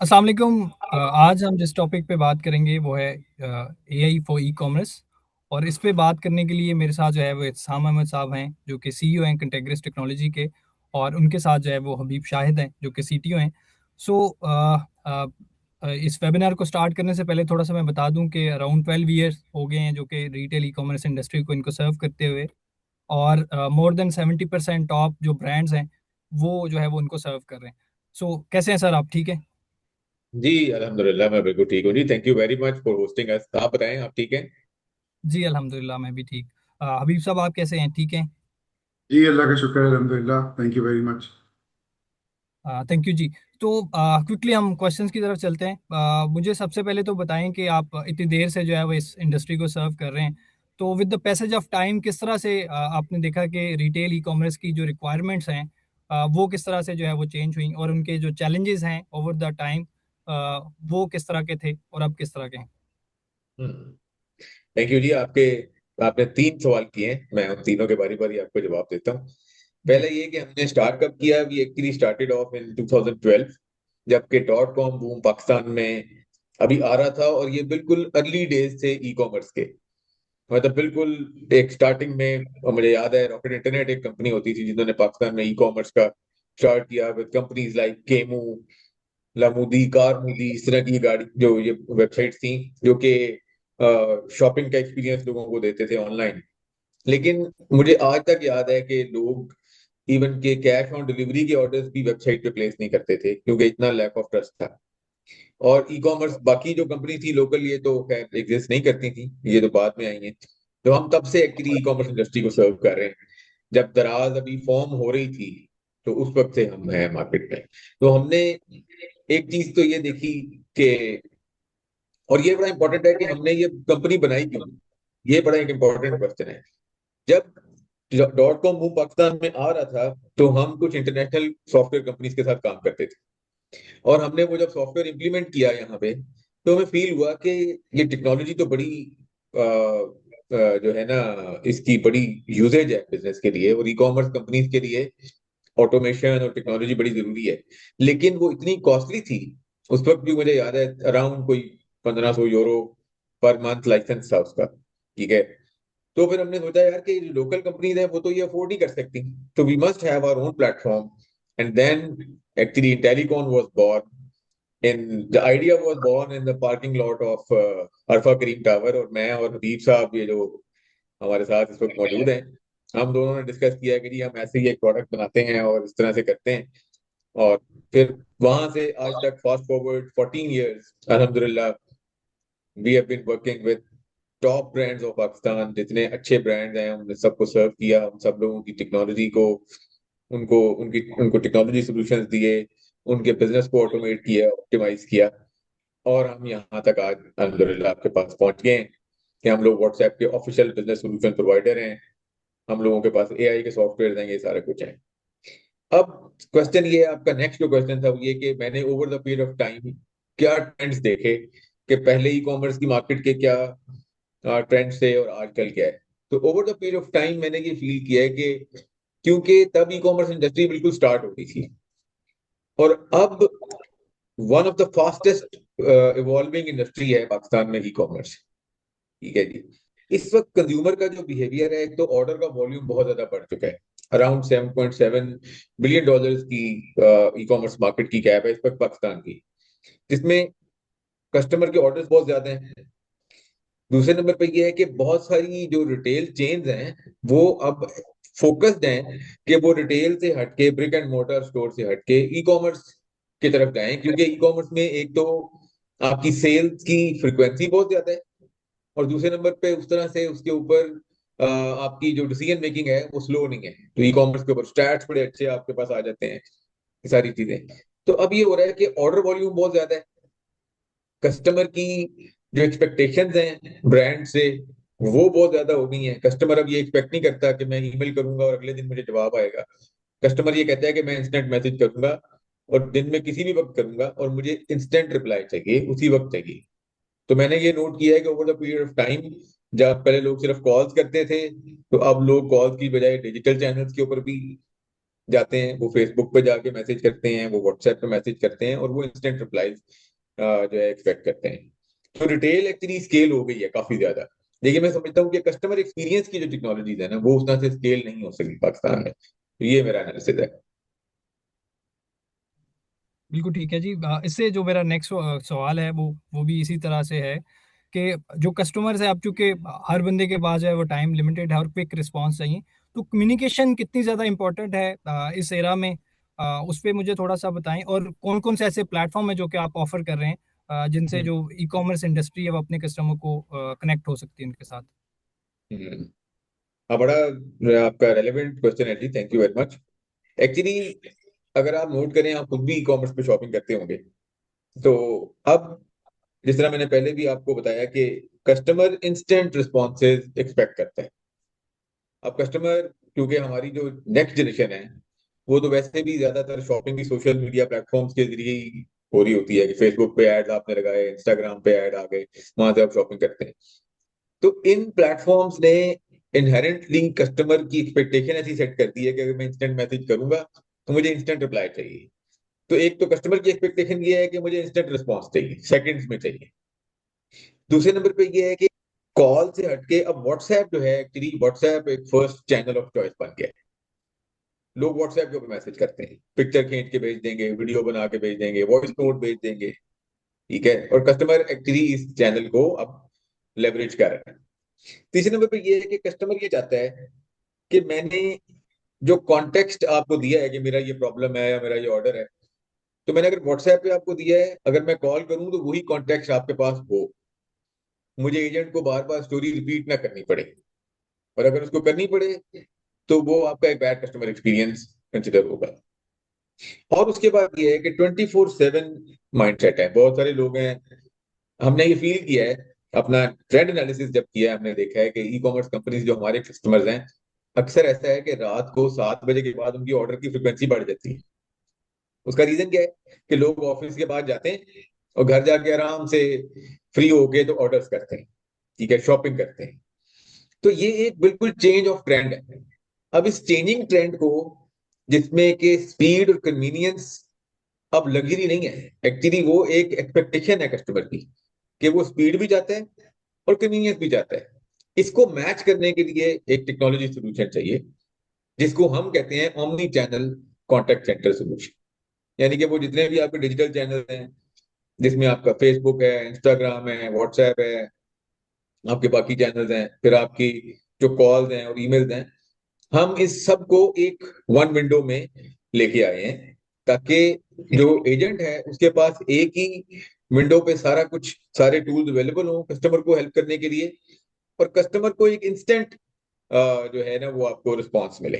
अस्सलाम वालेकुम। आज हम जिस टॉपिक पे बात करेंगे वो है एआई फॉर ई कॉमर्स। और इस पे बात करने के लिए मेरे साथ जो है वो इत्साम अहमद साहब हैं जो कि सीईओ हैं कंटेग्रिस टेक्नोलॉजी के। और उनके साथ जो है वो हबीब शाहिद हैं जो कि सीटीओ हैं। सो इस वेबिनार को स्टार्ट करने से पहले थोड़ा सा मैं बता दूं कि अराउंड 12 ईयर्स हो गए हैं जो कि रिटेल ई कॉमर्स इंडस्ट्री को इनको सर्व करते हुए। और मोर देन 70% टॉप जो ब्रांड्स हैं वो जो है वो उनको सर्व कर रहे हैं। सो कैसे हैं सर, आप ठीक है? जी अल्हम्दुलिल्लाह मैं बिल्कुल ठीक हूँ जी। Thank you very much for hosting us. आप बताएं, आप ठीक हैं? जी अल्हम्दुलिल्लाह मैं भी ठीक। हबीब साहब आप कैसे हैं, ठीक हैं? जी अल्लाह का शुक्र है, अल्हम्दुलिल्लाह। Thank you very much. Thank you जी। तो क्विकली हम क्वेश्चंस की तरफ चलते हैं। मुझे सबसे पहले तो बताएं कि आप इतनी देर से जो है वो इस इंडस्ट्री को सर्व कर रहे हैं। तो with the passage of time किस तरह से आपने देखा कि रिटेल ई कॉमर्स की जो रिक्वायरमेंट्स हैं वो किस तरह से जो है वो चेंज हुई, और उनके जो चैलेंजेस हैं ओवर द टाइम वो किस तरह के थे और अब किस तरह के हैं? थैंक यू जी। आपने तीन सवाल किए हैं, मैं उन तीनों के बारी बारी आपको जवाब देता हूँ। जी। पहले ये कि हमने स्टार्ट कब किया। वी एक्चुअली स्टार्टेड ऑफ इन 2012, जबकि डॉट कॉम बूम पाकिस्तान में अभी आ रहा था, और ये बिल्कुल अर्ली डेज थे ई कॉमर्स के। मतलब बिल्कुल एक स्टार्टिंग में, और मुझे याद है रॉकेट इंटरनेट एक कंपनी होती थी जिन्होंने पाकिस्तान में ई कॉमर्स का स्टार्ट किया with companies like Kaymu, Lamudi, Carmudi, इस तरह की गाड़ी जो ये वेबसाइट थी जो कि शॉपिंग का एक्सपीरियंस लोगों को देते थे ऑनलाइन। लेकिन मुझे आज तक याद है कि लोग इवन के कैश ऑन डिलीवरी के ऑर्डर्स भी वेबसाइट पे प्लेस नहीं करते थे क्योंकि इतना लैक ऑफ ट्रस्ट था। और ई कॉमर्स बाकी जो कंपनी थी लोकल, ये तो खैर एग्जिस्ट नहीं करती थी, ये तो बाद में आई हैं। तो हम तब से एक्चुअली ई कॉमर्स इंडस्ट्री को सर्व कर रहे हैं। जब दराज अभी फॉर्म हो रही थी तो उस वक्त से हम हैं मार्केट में। तो हमने एक चीज तो ये देखी कि, और ये बड़ा इंपॉर्टेंट है कि हमने ये कंपनी बनाई क्यों। ये बड़ा एक इंपॉर्टेंट क्वेश्चन है। जब डॉट कॉम बूम पाकिस्तान में आ रहा था तो हम कुछ इंटरनेशनल सॉफ्टवेयर कंपनीज के साथ काम करते थे। और हमने वो जब सॉफ्टवेयर इंप्लीमेंट किया यहाँ पे, तो हमें फील हुआ कि ये टेक्नोलॉजी तो बड़ी जो है ना, इसकी बड़ी यूजेज है बिजनेस के लिए और ई कॉमर्स कंपनीज के लिए। ऑटोमेशन और टेक्नोलॉजी बड़ी जरूरी है, लेकिन वो इतनी कॉस्टली थी। उस वक्त भी मुझे याद है अराउंड कोई 1500 यूरो पर मंथ लाइसेंस था उसका। ठीक है। तो फिर हमने सोचा यार कि जो लोकल कंपनीज है वो तो ये अफोर्ड नहीं कर सकती, तो we must have our own platform. And then actually Telecon was born. In the idea was born in the parking lot of Alfa Karim tower. और मैं और हबीब साहब, ये जो हमारे साथ इस वक्त मौजूद हैं, हम दोनों ने डिस्कस किया कि जी हम ऐसे ही एक प्रोडक्ट बनाते हैं और इस तरह से करते हैं। और फिर वहां से आज तक फास्ट फॉरवर्ड 14 इयर्स, अल्हम्दुलिल्लाह, we have been working with top brands of Pakistan. जितने अच्छे ब्रांड्स हैं हमने सबको सर्व किया, हम सब लोगों की टेक्नोलॉजी को, उनको टेक्नोलॉजी सॉल्यूशंस दिए, उनके बिजनेस को ऑटोमेट किया, ऑप्टिमाइज किया। और हम यहाँ तक आज अल्हम्दुलिल्लाह आपके पास पहुंच गए हैं कि हम लोग व्हाट्सएप के ऑफिशियल बिजनेस सॉल्यूशन प्रोवाइडर हैं। हम लोगों के पास एआई के सॉफ्टवेयर हैं, ये सारा कुछ है। अब क्वेश्चन ये है, आपका नेक्स्ट जो क्वेश्चन था वो ये कि मैंने over the period of time क्या ट्रेंड्स देखे, कि पहले ई कॉमर्स की मार्केट के क्या ट्रेंड्स थे और आजकल क्या है। तो over the period of time मैंने ये फील किया है कि क्योंकि तब ई कॉमर्स इंडस्ट्री बिल्कुल स्टार्ट हो रही थी, और अब one of the fastest evolving industry है पाकिस्तान में ई कॉमर्स। ठीक है जी। इस वक्त कंज्यूमर का जो बिहेवियर है, एक तो ऑर्डर का वॉल्यूम बहुत ज्यादा बढ़ चुका है। अराउंड 7.7 बिलियन डॉलर्स की ई कॉमर्स मार्केट की कैप है इस वक्त पाकिस्तान की, जिसमें कस्टमर के ऑर्डर्स बहुत ज्यादा हैं। दूसरे नंबर पे ये है कि बहुत सारी जो रिटेल चेन्स हैं वो अब फोकस्ड हैं कि वो रिटेल से हटके, ब्रिक एंड मोर्टर स्टोर से हटके ई कॉमर्स की तरफ जाएं, क्योंकि ई कॉमर्स में एक तो आपकी सेल्स की फ्रिक्वेंसी बहुत ज्यादा है, और दूसरे नंबर पे उस तरह से उसके ऊपर आपकी जो डिसीजन मेकिंग है वो स्लो नहीं है। तो ई कॉमर्स के ऊपर स्टैट्स बड़े अच्छे आपके पास आ जाते हैं, ये सारी चीजें। तो अब ये हो रहा है कि ऑर्डर वॉल्यूम बहुत ज्यादा है। कस्टमर की जो एक्सपेक्टेशंस हैं ब्रांड से वो बहुत ज्यादा हो गई हैं। कस्टमर अब ये एक्सपेक्ट नहीं करता कि मैं ईमेल करूंगा और अगले दिन मुझे जवाब आएगा। कस्टमर ये कहता है कि मैं इंस्टेंट मैसेज करूंगा और दिन में किसी भी वक्त करूंगा और मुझे इंस्टेंट रिप्लाई चाहिए, उसी वक्त चाहिए। तो मैंने ये नोट किया है कि over the period of time, जब पहले लोग सिर्फ कॉल्स करते थे, तो अब लोग कॉल्स की बजाय डिजिटल चैनल्स के ऊपर भी जाते हैं, वो फेसबुक पे जाके मैसेज करते हैं, वो व्हाट्सएप पे मैसेज करते हैं, और वो इंस्टेंट रिप्लाईज जो है एक्सपेक्ट करते हैं। तो रिटेल एक्चुअली स्केल हो गई है काफी ज्यादा। लेकिन मैं समझता हूँ कि कस्टमर एक्सपीरियंस की जो टेक्नोलॉजीज है ना, वो उतना से स्केल नहीं हो सकी पाकिस्तान में। तो ये मेरा एनालिसिस है। बिल्कुल ठीक है जी। इससे जो मेरा नेक्स्ट सवाल है वो भी इसी तरह से है कि जो कस्टमर्स है, अब चूंकि हर बंदे के पास जो है वो टाइम लिमिटेड है और क्विक रिस्पांस चाहिए, तो कम्युनिकेशन कितनी ज़्यादा इंपॉर्टेंट है इस एरा में, उस पर मुझे थोड़ा सा बताएं। और कौन कौन से ऐसे प्लेटफॉर्म है जो कि आप ऑफर कर रहे हैं जिनसे हम्म। जो ई कॉमर्स इंडस्ट्री है वो अपने कस्टमर को कनेक्ट हो सकती है उनके साथ। हम्म। हाँ, बड़ा आपका रेलेवेंट क्वेश्चन है जी, thank you very much. Actually अगर आप नोट करें, आप खुद भी ई कॉमर्स पे शॉपिंग करते होंगे, तो अब जिस तरह मैंने पहले भी आपको बताया कि कस्टमर इंस्टेंट रिस्पॉन्सेज एक्सपेक्ट करता है। अब कस्टमर, क्योंकि हमारी जो नेक्स्ट जनरेशन है, वो तो वैसे भी ज्यादातर शॉपिंग भी सोशल मीडिया प्लेटफॉर्म्स के जरिए ही हो रही होती है, कि फेसबुक पे एड आपने लगाए, इंस्टाग्राम पे ऐड आ गए, वहां से आप शॉपिंग करते हैं। तो इन प्लेटफॉर्म्स ने इनहेरेंटली कस्टमर की एक्सपेक्टेशन ऐसी सेट कर दी है कि अगर मैं इंस्टेंट मैसेज करूंगा तो मुझे इंस्टेंट रिप्लाई चाहिए। तो एक तो कस्टमर की एक्सपेक्टेशन ये है कि मुझे इंस्टेंट रिस्पॉन्स चाहिए, सेकंड्स में चाहिए। दूसरे नंबर पे ये है कि कॉल से हटके अब व्हाट्सएप जो है, एक्चुअली व्हाट्सएप एक फर्स्ट चैनल ऑफ चॉइस बन गया है। लोग व्हाट्सएप के ऊपर मैसेज करते हैं, पिक्चर खींच के भेज देंगे, वीडियो बना के भेज देंगे, वॉइस नोट भेज देंगे। ठीक है, और कस्टमर एक्चुअली इस चैनल को अब लेवरेज कर रहा है। तीसरे नंबर पे ये है कि कस्टमर ये चाहता है कि मैंने जो कॉन्टेक्स्ट आपको दिया है कि मेरा ये प्रॉब्लम है या मेरा ये ऑर्डर है, तो मैंने अगर व्हाट्सएप पे आपको दिया है, अगर मैं कॉल करूं तो वही कॉन्टेक्स्ट आपके पास हो, मुझे एजेंट को बार बार स्टोरी रिपीट ना करनी पड़े। और अगर उसको करनी पड़े तो वो आपका एक बैड कस्टमर एक्सपीरियंस कंसिडर होगा। और उसके बाद ये है कि 24/7 माइंडसेट है, बहुत सारे लोग हैं। हमने ये फील किया है, अपना ट्रेंड एनालिसिस जब किया है, हमने देखा है कि ई कॉमर्स कंपनीज जो हमारे कस्टमर्स हैं, अक्सर ऐसा है कि रात को 7 बजे के बाद उनकी ऑर्डर की फ्रिक्वेंसी बढ़ जाती है। उसका रीजन क्या है कि लोग ऑफिस के बाद जाते हैं और घर जाके आराम से फ्री होके तो ऑर्डर्स करते हैं। ठीक है, शॉपिंग करते हैं। तो ये एक बिल्कुल चेंज ऑफ ट्रेंड है। अब इस चेंजिंग ट्रेंड को, जिसमें कि स्पीड और कन्वीनियंस अब लग्जरी नहीं है, एक्चुअली वो एक एक्सपेक्टेशन है कस्टमर की, कि वो स्पीड भी चाहता है और कन्वीनियंस भी चाहता है। इसको मैच करने के लिए एक टेक्नोलॉजी सोल्यूशन चाहिए, जिसको हम कहते हैं omni channel contact centre solution. यानी कि वो जितने भी आपके डिजिटल चैनल हैं, जिसमें आपका फेसबुक है, इंस्टाग्राम है, व्हाट्सएप है, आपके बाकी चैनल्स हैं, फिर आपकी जो कॉल्स हैं और ईमेल्स हैं, हम इस सब को एक वन विंडो में लेके आए हैं, ताकि जो एजेंट है उसके पास एक ही विंडो पे सारा कुछ, सारे टूल्स अवेलेबल हो कस्टमर को हेल्प करने के लिए, और कस्टमर को एक इंस्टेंट जो है ना वो आपको रिस्पॉन्स मिले।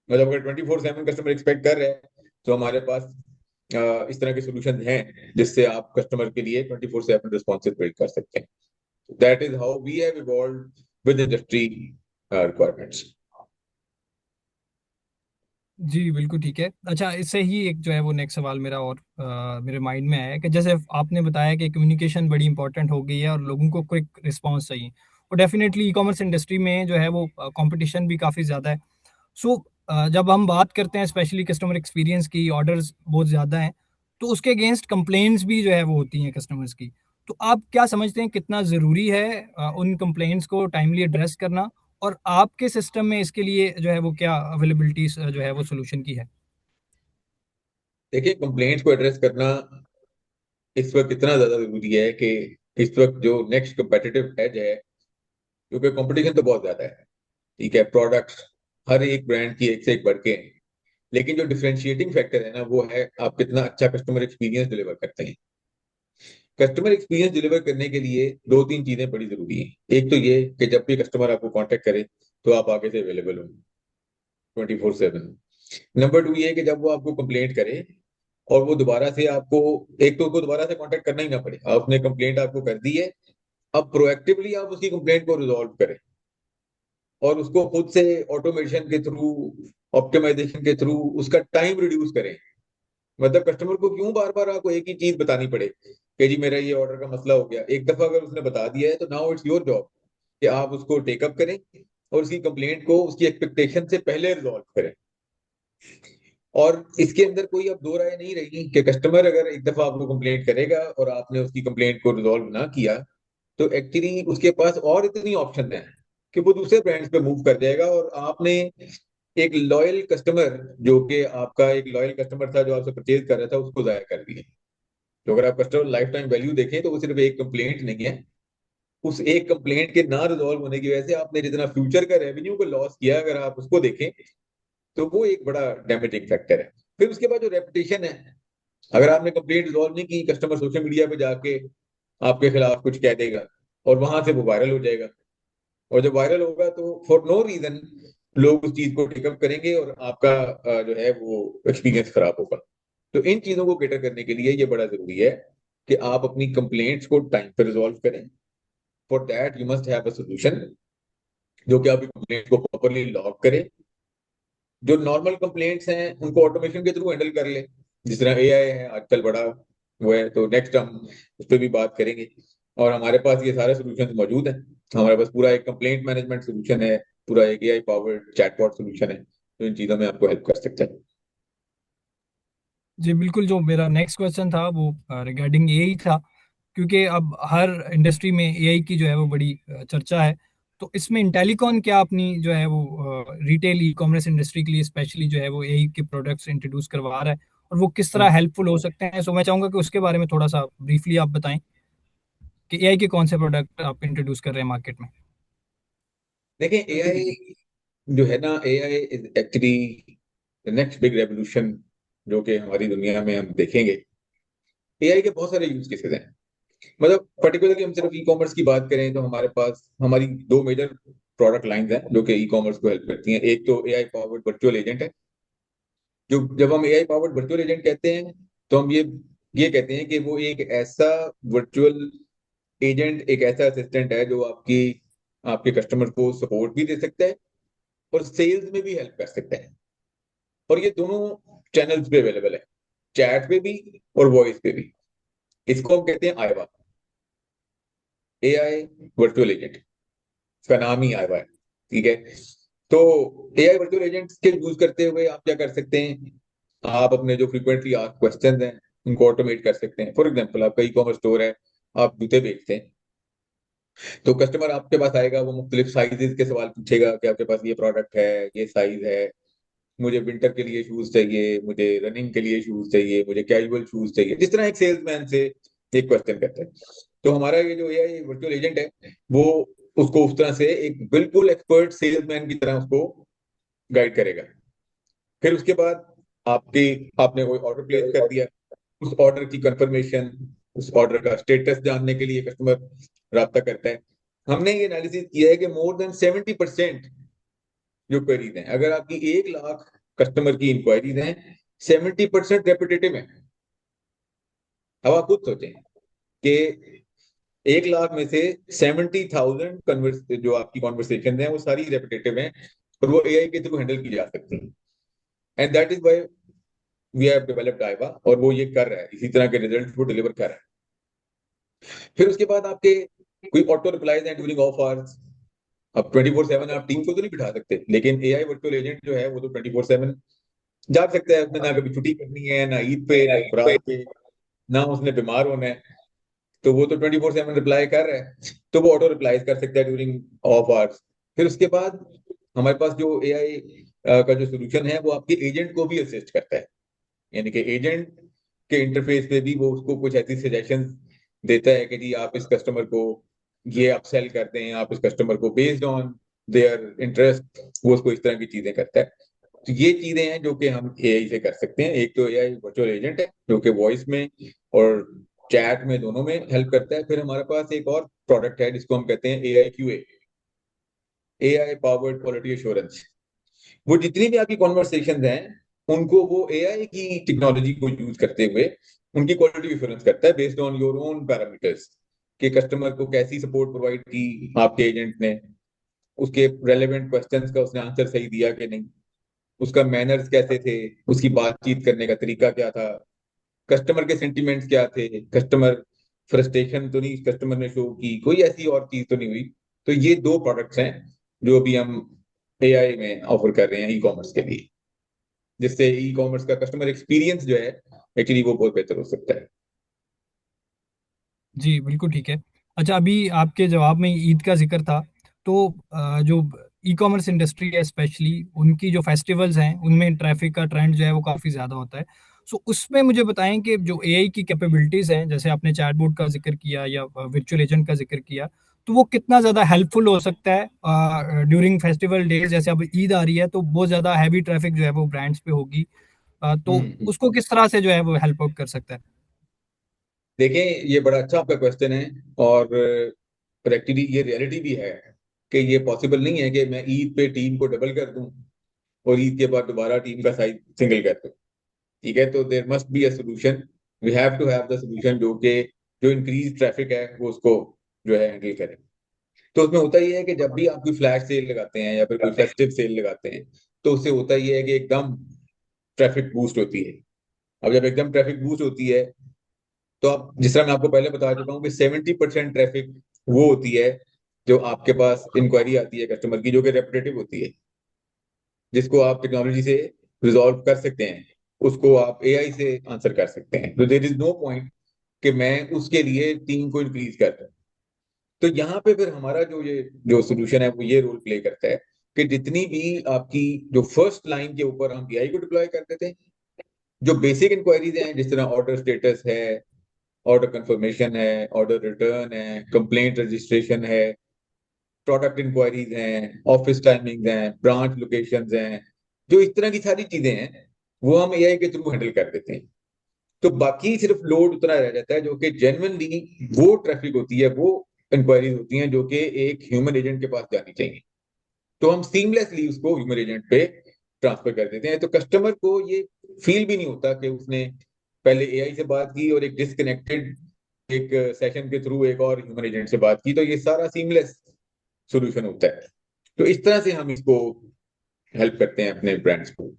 मतलब अगर 24/7 कस्टमर एक्सपेक्ट कर रहे हैं, तो हमारे पास इस तरह के सॉल्यूशन हैं जिससे आप कस्टमर के लिए 24/7 रिस्पॉन्सेज बिल्ड कर सकते हैं। That is how we have evolved with industry requirements. जी बिल्कुल ठीक है। अच्छा, इससे ही एक जो है वो नेक्स्ट सवाल मेरा और मेरे माइंड में आया है कि जैसे आपने बताया कि कम्युनिकेशन बड़ी इंपॉर्टेंट हो गई है और लोगों को क्विक रिस्पांस चाहिए, और डेफिनेटली ई कॉमर्स इंडस्ट्री में जो है वो कंपटीशन भी काफ़ी ज़्यादा है। सो जब हम बात करते हैं स्पेशली कस्टमर एक्सपीरियंस की, ऑर्डर्स बहुत ज़्यादा हैं, तो उसके अगेंस्ट कंप्लेंट्स भी जो है वो होती हैं कस्टमर्स की। तो आप क्या समझते हैं कितना ज़रूरी है उन कंप्लेंट्स को टाइमली एड्रेस करना, और आपके सिस्टम में इसके लिए जो है वो क्या अवेलेबिलिटी जो है वो सोल्यूशन की है? देखिए, कंप्लेंट्स को एड्रेस करना इस वक्त इतना ज्यादा जरूरी है कि इस वक्त जो नेक्स्ट competitive एज है, क्योंकि कंपटीशन तो बहुत ज्यादा है। ठीक है, प्रोडक्ट्स हर एक ब्रांड की एक से एक बढ़ के हैं, लेकिन जो डिफरेंशिएटिंग फैक्टर है ना, वो है आप कितना अच्छा कस्टमर एक्सपीरियंस डिलीवर करते हैं। कस्टमर एक्सपीरियंस डिलीवर करने के लिए दो तीन चीजें बड़ी जरूरी हैं। एक तो ये कि जब भी कस्टमर आपको कांटेक्ट करे तो आप आगे से अवेलेबल हो 24/7। नंबर टू ये कि जब वो आपको कंप्लेंट करे और वो दोबारा से आपको, एक तो उसको दोबारा से कांटेक्ट करना ही ना पड़े, आपने कंप्लेंट आपको कर दी है, अब प्रोएक्टिवली आप उसकी कंप्लेंट को रिजॉल्व करें, और उसको खुद से ऑटोमेशन के थ्रू, ऑप्टिमाइजेशन के थ्रू उसका टाइम रिड्यूस करें। मतलब कस्टमर को क्यों बार बार आपको एक ही चीज बतानी पड़े कि जी मेरा ये ऑर्डर का मसला हो गया। एक दफा अगर उसने बता दिया है तो नाउ इट्स योर जॉब कि आप उसको टेकअप करें और उसकी कंप्लेंट को उसकी एक्सपेक्टेशन से पहले रिजॉल्व करें। और इसके अंदर कोई अब दो राय नहीं रही कि कस्टमर अगर एक दफा आपको कंप्लेंट करेगा और आपने उसकी कंप्लेंट को रिजॉल्व ना किया, तो एक्चुअली उसके पास और इतनी ऑप्शन है कि वो दूसरे ब्रांड्स पे मूव कर जाएगा, और आपने एक लॉयल कस्टमर, जो कि आपका एक लॉयल कस्टमर था जो आपसे परचेज कर रहा था, उसको जाया कर दिया। तो अगर आप कस्टमर लाइफ टाइम वैल्यू देखें तो वो सिर्फ एक कंप्लेंट नहीं है। उस एक कंप्लेंट के ना रिजॉल्व होने की वजह से आपने जितना फ्यूचर का रेवेन्यू को लॉस किया, अगर आप उसको देखें, तो वो एक बड़ा डैमेजिंग फैक्टर है। फिर उसके बाद जो रेपुटेशन है, अगर आपने कंप्लेंट रिजॉल्व नहीं की, कस्टमर सोशल मीडिया पे जाके आपके खिलाफ कुछ कह देगा और वहां से वो वायरल हो जाएगा, और जब वायरल होगा तो फॉर नो रीजन लोग उस चीज को टेकअप करेंगे और आपका जो है वो एक्सपीरियंस खराब होगा। तो इन चीजों को कैटर करने के लिए ये बड़ा जरूरी है कि आप अपनी कंप्लेंट्स को टाइम पर रिजॉल्व करें। For that you must have a solution जो कि आपकी कंप्लेंट को प्रॉपरली लॉग करे। जो नॉर्मल कंप्लेंट्स हैं उनको ऑटोमेशन के थ्रू हैंडल कर ले, जिस तरह एआई है आजकल बड़ा वो है, तो नेक्स्ट हम उस पर भी बात करेंगे। और हमारे पास ये सारे सोल्यूशन मौजूद हैं। हमारे पास पूरा एक कंप्लेंट मैनेजमेंट सोल्यूशन है, पूरा एक एआई पावर्ड चैटबॉट सोल्यूशन है, तो इन चीजों में आपको हेल्प कर सकता है। जी बिल्कुल, जो मेरा नेक्स्ट क्वेश्चन था वो रिगार्डिंग एआई था, क्योंकि अब हर इंडस्ट्री में एआई की जो है वो बड़ी चर्चा है। तो इसमें इंटेलिकॉन क्या अपनी जो है वो रिटेल ई कॉमर्स इंडस्ट्री के लिए स्पेशली जो है वो एआई के प्रोडक्ट्स इंट्रोड्यूस करवा रहा है, और वो किस तरह हेल्पफुल हो सकते हैं? सो मैं चाहूंगा कि उसके बारे में थोड़ा सा ब्रीफली आप बताएं कि एआई के कौन से प्रोडक्ट आप इंट्रोड्यूस कर रहे हैं मार्केट में। देखिए, एआई जो है ना, AI is actually the next big revolution जो कि हमारी दुनिया में हम देखेंगे। एआई के बहुत सारे यूज केसेस हैं। मतलब पर्टिकुलरली हम सिर्फ ई कॉमर्स की बात करें तो हमारे पास हमारी दो मेजर प्रोडक्ट लाइंस हैं जो कि ई कॉमर्स को हेल्प करती हैं। एक तो एआई पावर्ड वर्चुअल एजेंट है। जो जब हम एआई पावर्ड वर्चुअल एजेंट कहते हैं, तो हम ये कहते हैं कि वो एक ऐसा वर्चुअल एजेंट, एक ऐसा असिस्टेंट है जो आपकी आपके कस्टमर को सपोर्ट भी दे सकता है और सेल्स में भी हेल्प कर सकता है। और ये दोनों चैनल्स पे अवेलेबल है, चैट पे भी और वॉइस पे भी। इसको हम कहते हैं आईवा, एआई वर्चुअल एजेंट। इसका नाम ही आईवा है, ठीक है। तो एआई वर्चुअल एजेंट के यूज करते हुए आप क्या कर सकते हैं, आप अपने जो फ्रीक्वेंटली आस्क्ड क्वेश्चंस हैं उनको ऑटोमेट कर सकते हैं। फॉर एग्जांपल, आपका ई कॉमर्स स्टोर है, आप जूते बेचते हैं, तो कस्टमर आपके पास आएगा, वो मुख्तलिफ साइजेस के सवाल पूछेगा कि आपके पास ये प्रोडक्ट है, ये साइज है, मुझे विंटर के लिए शूज चाहिए, मुझे रनिंग के लिए शूज चाहिए, मुझे कैजुअल शूज चाहिए, जिस तरह एक सेल्समैन से एक क्वेश्चन करते हैं। तो हमारा ये जो एआई वर्चुअल एजेंट है, वो उसको उस तरह से एक बिल्कुल एक्सपर्ट सेल्समैन की तरह उसको गाइड करेगा। फिर उसके बाद आपकी आपने कोई ऑर्डर प्लेस कर दिया, उस ऑर्डर की कंफर्मेशन, उस ऑर्डर का स्टेटस जानने के लिए कस्टमर राब्ता करता है। हमने ये एनालिसिस किया है कि मोर देन 70% जो क्वेरीज हैं, अगर आपकी 1 लाख कस्टमर की इंक्वायरीज हैं, 70% रेपिटेटिव है। अब आप खुद सोचें कि 1 लाख में से 70,000 कन्वर्स जो आपकी कॉन्वर्सेशन है वो सारी रेपिटेटिव हैं, और वो एआई के थ्रू हैंडल की जा सकती हैं। And that is why we have developed Aiwa, और वो ये कर रहा है, इसी तरह के रिजल्ट वो डिलीवर कर रहा है। फिर उसके बाद आपके कोई ऑटो रिप्लाईज हैं ड्यूरिंग ऑफ आवर्स। अब 24/7 आप टीम को तो नहीं बिठा सकते, लेकिन एआई वर्चुअल एजेंट जो है वो तो 24/7 जाग सकता है। उसने ना कभी छुट्टी करनी है, ना ईद पे, ना इफरात पे, ना उसने बीमार होना है, तो वो तो 24/7 रिप्लाई कर रहा है, तो वो ऑटो रिप्लाई कर सकता है ड्यूरिंग ऑफ आवर्स। फिर उसके बाद हमारे पास जो एआई का जो सोल्यूशन है वो आपके एजेंट को भी असिस्ट करता है। यानी कि एजेंट के इंटरफेस पे भी वो उसको कुछ ऐसी सजेशंस देता है कि जी आप इस कस्टमर को ये अपसेल करते हैं, आप इस कस्टमर को बेस्ड ऑन देयर इंटरेस्ट वो उसको इस तरह की चीजें करता है। तो ये चीजें हैं जो कि हम एआई से कर सकते हैं। एक तो एआई वर्चुअल एजेंट है जो कि वॉइस में और चैट में दोनों में हेल्प करता है। फिर हमारे पास एक और प्रोडक्ट है जिसको हम कहते हैं AI QA, AI powered quality assurance. वो जितनी भी आपकी कॉन्वर्सेशन हैं उनको वो एआई की टेक्नोलॉजी को यूज करते हुए उनकी क्वालिटी एश्योरेंस करता है based on your own parameters, कि कस्टमर को कैसी सपोर्ट प्रोवाइड की आपके एजेंट ने, उसके रेलेवेंट क्वेश्चंस का उसने आंसर सही दिया कि नहीं, उसका मैनर्स कैसे थे, उसकी बातचीत करने का तरीका क्या था, कस्टमर के सेंटिमेंट्स क्या थे, कस्टमर फ्रस्ट्रेशन तो नहीं कस्टमर ने शो की, कोई ऐसी और चीज तो नहीं हुई। तो ये दो प्रोडक्ट्स हैं जो अभी हम एआई में ऑफर कर रहे हैं ई कॉमर्स के लिए। जिससे ई कॉमर्स का कस्टमर एक्सपीरियंस जो है एक्चुअली वो बहुत बेहतर हो सकता है। जी बिल्कुल ठीक है। अच्छा, अभी आपके जवाब में ईद का जिक्र था, तो जो ई कॉमर्स इंडस्ट्री है स्पेशली, उनकी जो फेस्टिवल्स हैं उनमें ट्रैफिक का ट्रेंड जो है वो काफ़ी ज़्यादा होता है। सो उसमें मुझे बताएं कि जो एआई की कैपेबिलिटीज़ हैं, जैसे आपने चैटबॉट का जिक्र किया या वर्चुअल एजेंट का जिक्र किया, तो वो कितना ज़्यादा हेल्पफुल हो सकता है ड्यूरिंग फेस्टिवल डेज। जैसे अब ईद आ रही है तो बहुत ज़्यादा हैवी ट्रैफिक जो है वो ब्रांड्स पे होगी, तो हम्म। उसको किस तरह से जो है वो हेल्प आउट कर सकता है? देखें, ये बड़ा अच्छा आपका क्वेश्चन है। और एक्चुअली ये रियलिटी भी है कि ये पॉसिबल नहीं है कि मैं ईद पे टीम को डबल कर दूं और ईद के बाद दोबारा टीम का साइज सिंगल कर दूं। ठीक है, तो there must be a solution. We have to have the solution जो कि जो इंक्रीज ट्रैफिक है वो उसको जो है हैंडल करे। तो उसमें होता ये है कि जब भी आप कोई फ्लैश सेल लगाते हैं या फिर कोई फेस्टिव सेल लगाते हैं, तो उससे होता ये है कि एकदम ट्रैफिक बूस्ट होती है। अब जब एकदम ट्रैफिक बूस्ट होती है, तो आप, जिस तरह मैं आपको पहले बता चुका हूँ कि 70% ट्रैफिक वो होती है जो आपके पास इंक्वायरी आती है कस्टमर की, जो कि रेपिटेटिव होती है, जिसको आप टेक्नोलॉजी से रिजॉल्व कर सकते हैं, उसको आप एआई से आंसर कर सकते हैं। तो देर इज नो पॉइंट कि मैं उसके लिए टीम को इंक्रीज कर दूं। तो यहाँ पे फिर हमारा जो सोल्यूशन है वो ये रोल प्ले करता है कि जितनी भी आपकी जो फर्स्ट लाइन के ऊपर हम एआई को डिप्लॉय करते थे, जो बेसिक इंक्वायरीज हैं जिस तरह ऑर्डर स्टेटस है, ऑर्डर कंफर्मेशन है, ऑर्डर रिटर्न है, कंप्लेंट रजिस्ट्रेशन है, प्रोडक्ट इंक्वायरीज हैं, ऑफिस टाइमिंग्स हैं, ब्रांच लोकेशंस हैं, जो इस तरह की सारी चीजें हैं वो हम एआई के थ्रू हैंडल कर देते हैं। तो बाकी सिर्फ लोड उतना रह जाता है जो कि जेन्युइनली वो ट्रैफिक होती है, वो इंक्वायरीज होती हैं जो कि एक ह्यूमन एजेंट के पास जानी चाहिए। तो हम सीमलेसली उसको ह्यूमन एजेंट पे ट्रांसफर कर देते हैं, तो कस्टमर को ये फील भी नहीं होता कि उसने पहले एआई से बात की और एक डिस्कनेक्टेड एक सेशन के थ्रू एक और ह्यूमन एजेंट से बात की। तो ये सारा सीमलेस सॉल्यूशन होता है। तो इस तरह से हम इसको हेल्प करते हैं अपने ब्रांड्स को।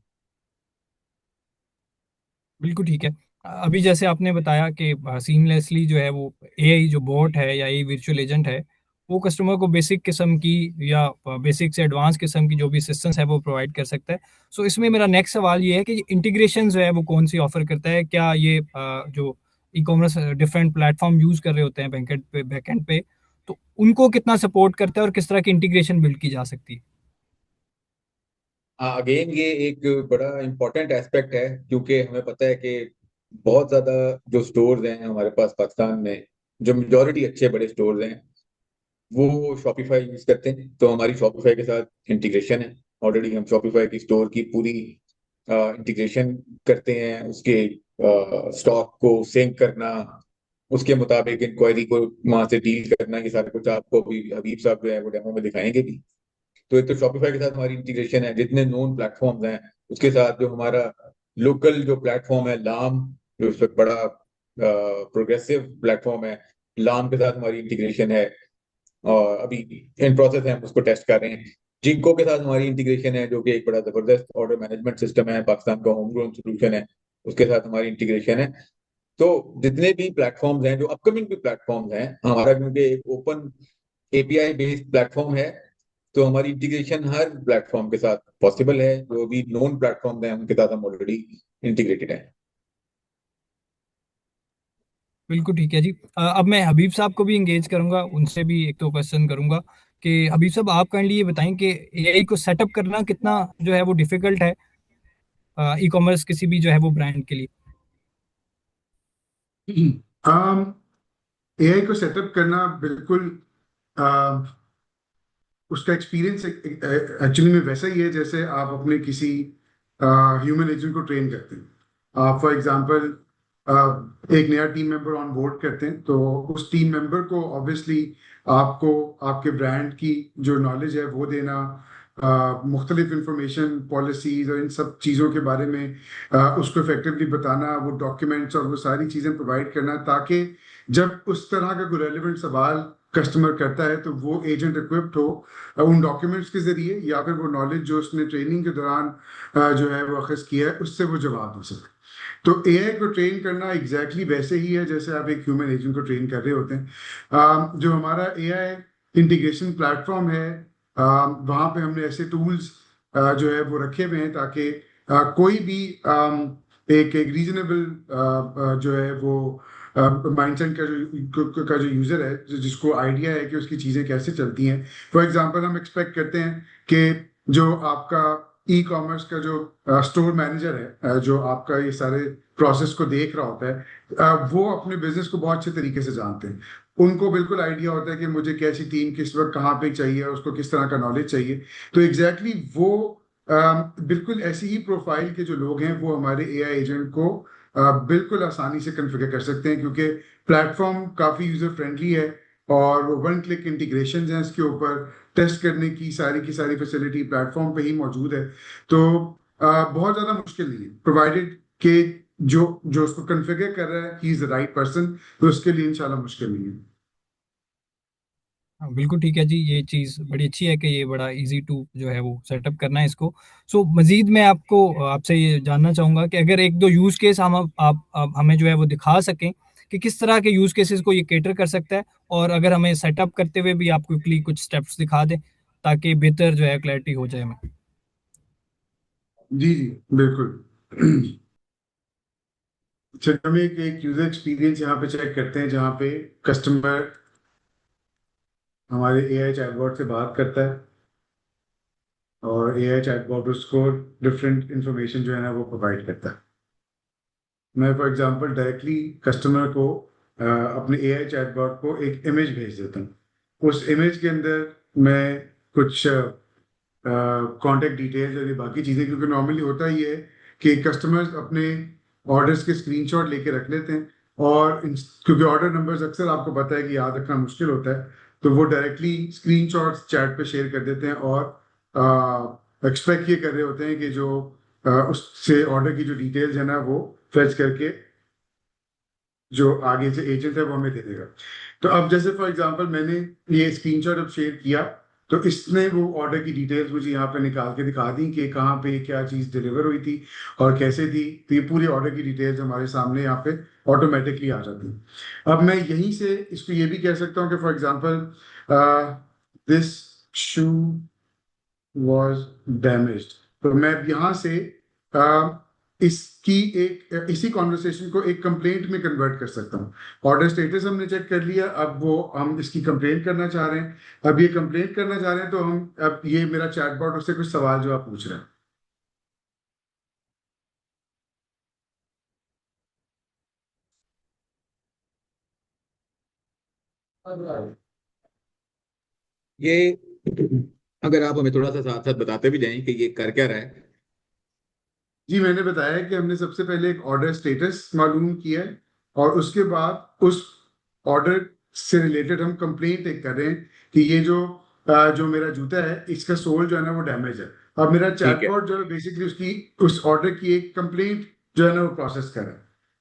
बिल्कुल ठीक है। अभी जैसे आपने बताया कि सीमलेसली जो है वो एआई जो बॉट है या एआई वर्चुअल एजेंट है, वो कस्टमर को बेसिक किस्म की या बेसिक से एडवांस किस्म की जो भी असिस्टेंस है वो प्रोवाइड कर सकता है। सो इसमें मेरा नेक्स्ट सवाल ये है कि इंटीग्रेशन जो है वो कौन सी ऑफर करता है? क्या ये जो e commerce different platform use कर रहे होते हैं बैकएंड पे, तो उनको कितना सपोर्ट करता है और किस तरह की इंटीग्रेशन बिल्ड की जा सकती है? अगेन ये एक बड़ा इंपॉर्टेंट एस्पेक्ट है, क्योंकि हमें पता है कि बहुत ज्यादा जो स्टोर्स हैं हमारे पास पाकिस्तान में, जो मेजोरिटी अच्छे बड़े स्टोर्स हैं वो शॉपिफाई यूज करते हैं। तो हमारी शॉपिफाई के साथ इंटीग्रेशन है। ऑलरेडी हम शॉपिफाई की स्टोर की पूरी इंटीग्रेशन करते हैं, उसके स्टॉक को सिंक करना, उसके मुताबिक इंक्वायरी को वहां से डील करना, ये सारा कुछ आपको अभी हबीब साहब जो है वो डेमो में दिखाएंगे भी। तो एक तो शॉपिफाई के साथ हमारी इंटीग्रेशन है, जितने नोन प्लेटफॉर्म्स हैं उसके साथ। जो हमारा लोकल जो प्लेटफॉर्म है लाम, जो इस वक्त बड़ा प्रोग्रेसिव प्लेटफॉर्म है, लाम के साथ हमारी इंटीग्रेशन है और अभी इन प्रोसेस है, हम उसको टेस्ट कर रहे हैं। जिंको के साथ हमारी इंटीग्रेशन है, जो कि एक बड़ा जबरदस्त ऑर्डर मैनेजमेंट सिस्टम है, पाकिस्तान का होम ग्रोन सोल्यूशन है, उसके साथ हमारी इंटीग्रेशन है। तो जितने भी प्लेटफॉर्म्स हैं, जो अपकमिंग भी प्लेटफॉर्म्स हैं, हमारा क्योंकि एक ओपन एपीआई बेस्ड प्लेटफॉर्म है, तो हमारी इंटीग्रेशन हर प्लेटफॉर्म के साथ पॉसिबल है। जो भी नोन प्लेटफॉर्म हैं उनके साथ हम ऑलरेडी इंटीग्रेटेड हैं। बिल्कुल ठीक है जी। अब मैं हबीब साहब को भी इंगेज करूंगा, उनसे भी एक दो क्वेश्चन करूंगा कि हबीब साहब आप काइंडली ये बताएं कि एआई को सेटअप करना कितना जो है वो डिफिकल्ट है ई कॉमर्स किसी भी जो है वो ब्रांड के लिए? एआई को सेटअप करना बिल्कुल उसका एक्सपीरियंस एक्चुअली में वैसा ही है जैसे आप अपने किसी ह्यूमन एजेंट को ट्रेन करते हैं। आप फॉर एग्जांपल एक नया टीम मेंबर ऑन बोर्ड करते हैं, तो उस टीम मेंबर को ऑब्वियसली आपको आपके ब्रांड की जो नॉलेज है वो देना, मुख्तलिफ इंफॉर्मेशन पॉलिसीज और इन सब चीज़ों के बारे में उसको इफेक्टिवली बताना, वो डॉक्यूमेंट्स और वो सारी चीज़ें प्रोवाइड करना, ताकि जब उस तरह का कोई रेलिवेंट सवाल कस्टमर करता है तो वो एजेंट इक्विप्ड हो उन डॉक्यूमेंट्स के जरिए या फिर वो नॉलेज जो उसने ट्रेनिंग के दौरान जो है वो अखज़ किया है उससे वो जवाब दे सके। तो एआई को ट्रेन करना एग्जैक्टली वैसे ही है जैसे आप एक ह्यूमन एजेंट को ट्रेन कर रहे होते हैं। जो हमारा एआई इंटीग्रेशन प्लेटफॉर्म है, वहाँ पे हमने ऐसे टूल्स जो है वो रखे हुए हैं ताकि कोई भी एक एक रीजनेबल जो है वो माइंडसेट का जो यूजर है, जिसको आइडिया है कि उसकी चीजें कैसे चलती हैं। फॉर एग्जांपल हम एक्सपेक्ट करते हैं कि जो आपका ई कॉमर्स का जो स्टोर मैनेजर है, जो आपका ये सारे प्रोसेस को देख रहा होता है, वो अपने बिजनेस को बहुत अच्छे तरीके से जानते हैं। उनको बिल्कुल आइडिया होता है कि मुझे कैसी टीम किस वक्त कहाँ पे चाहिए, उसको किस तरह का नॉलेज चाहिए। तो एग्जैक्टली वो बिल्कुल ऐसी ही प्रोफाइल के जो लोग हैं वो हमारे एआई एजेंट को बिल्कुल आसानी से कॉन्फ़िगर कर सकते हैं, क्योंकि प्लेटफॉर्म काफ़ी यूजर फ्रेंडली है और वन क्लिक इंटीग्रेशन है इसके ऊपर। टेस्ट करने की सारी फैसिलिटी प्लेटफॉर्म पे ही मौजूद है। तो बहुत ज़्यादा मुश्किल नहीं है, प्रोवाइडेड कि जो जो उसको कॉन्फ़िगर कर रहा है he is the right person, तो उसके लिए इंशाल्लाह मुश्किल नहीं है। हाँ, बिल्कुल ठीक है जी। ये चीज़ बड़ी अच्छी है कि ये बड़ा इजी टू जो है वो सेटअप करना है इसको। सो मजीद मैं आपको आपसे ये जानना चाहूँगा कि अगर एक दो यूज़ केस हम आप हमें जो है वो दिखा सकें कि किस तरह के यूज़ केसेस को ये केटर कर सकता है, और अगर हमें सेटअप करते हुए भी आप क्विकली कुछ स्टेप्स दिखा दें ताकि बेहतर जो है क्लैरिटी हो जाए हमें। जी जी, बिल्कुल। चलिए हम एक यूजर एक्सपीरियंस यहाँ पे चेक करते हैं, जहाँ पे कस्टमर हमारे एआई चैटबॉट से बात करता है और एआई चैटबॉट उसको डिफरेंट इंफॉर्मेशन जो है ना वो प्रोवाइड करता है। मैं फॉर एग्जांपल डायरेक्टली कस्टमर को अपने एआई चैटबॉट को एक इमेज भेज देता हूँ। उस इमेज के अंदर मैं कुछ कांटेक्ट डिटेल्स और ये बाकी चीज़ें, क्योंकि नॉर्मली होता ही है कि कस्टमर्स अपने ऑर्डर्स के स्क्रीनशॉट लेके रख लेते हैं, और क्योंकि ऑर्डर नंबर्स अक्सर आपको पता है कि याद रखना मुश्किल होता है, तो वो डायरेक्टली स्क्रीनशॉट्स चैट पे शेयर कर देते हैं और एक्सपेक्ट ये कर रहे होते हैं कि जो उससे ऑर्डर की जो डिटेल्स है ना वो फेच करके जो आगे से एजेंट है वो हमें दे देगा। तो अब जैसे फॉर एग्जांपल मैंने ये स्क्रीनशॉट अब शेयर किया, तो इसने वो ऑर्डर की डिटेल्स मुझे यहाँ पे निकाल के दिखा दी कि कहाँ पे क्या चीज़ डिलीवर हुई थी और कैसे थी। तो ये पूरी ऑर्डर की डिटेल्स हमारे सामने यहाँ पे ऑटोमेटिकली आ जाती है। अब मैं यहीं से इसको ये भी कह सकता हूँ कि for example this shoe was damaged, तो मैं यहाँ से इसकी एक इसी कॉन्वर्सेशन को एक कंप्लेंट में कन्वर्ट कर सकता हूँ। ऑर्डर स्टेटस हमने चेक कर लिया, अब वो हम इसकी कंप्लेंट करना चाह रहे हैं। अब ये कंप्लेंट करना चाह रहे हैं तो हम अब ये मेरा चैटबॉट उससे कुछ सवाल जवाब पूछ रहा है। ये अगर आप हमें थोड़ा सा साथ साथ बताते भी जाएं कि ये कर क्या रहा है। जी, मैंने बताया कि हमने सबसे पहले एक ऑर्डर स्टेटस मालूम किया है, और उसके बाद उस ऑर्डर से रिलेटेड हम कंप्लेंट एक कर रहे हैं कि ये जो मेरा जूता है इसका सोल जो है ना वो डैमेज है। अब मेरा ठीक है। चैटबॉट जो है बेसिकली उसकी उस ऑर्डर की एक कंप्लेंट जो है ना वो प्रोसेस कर रहा है।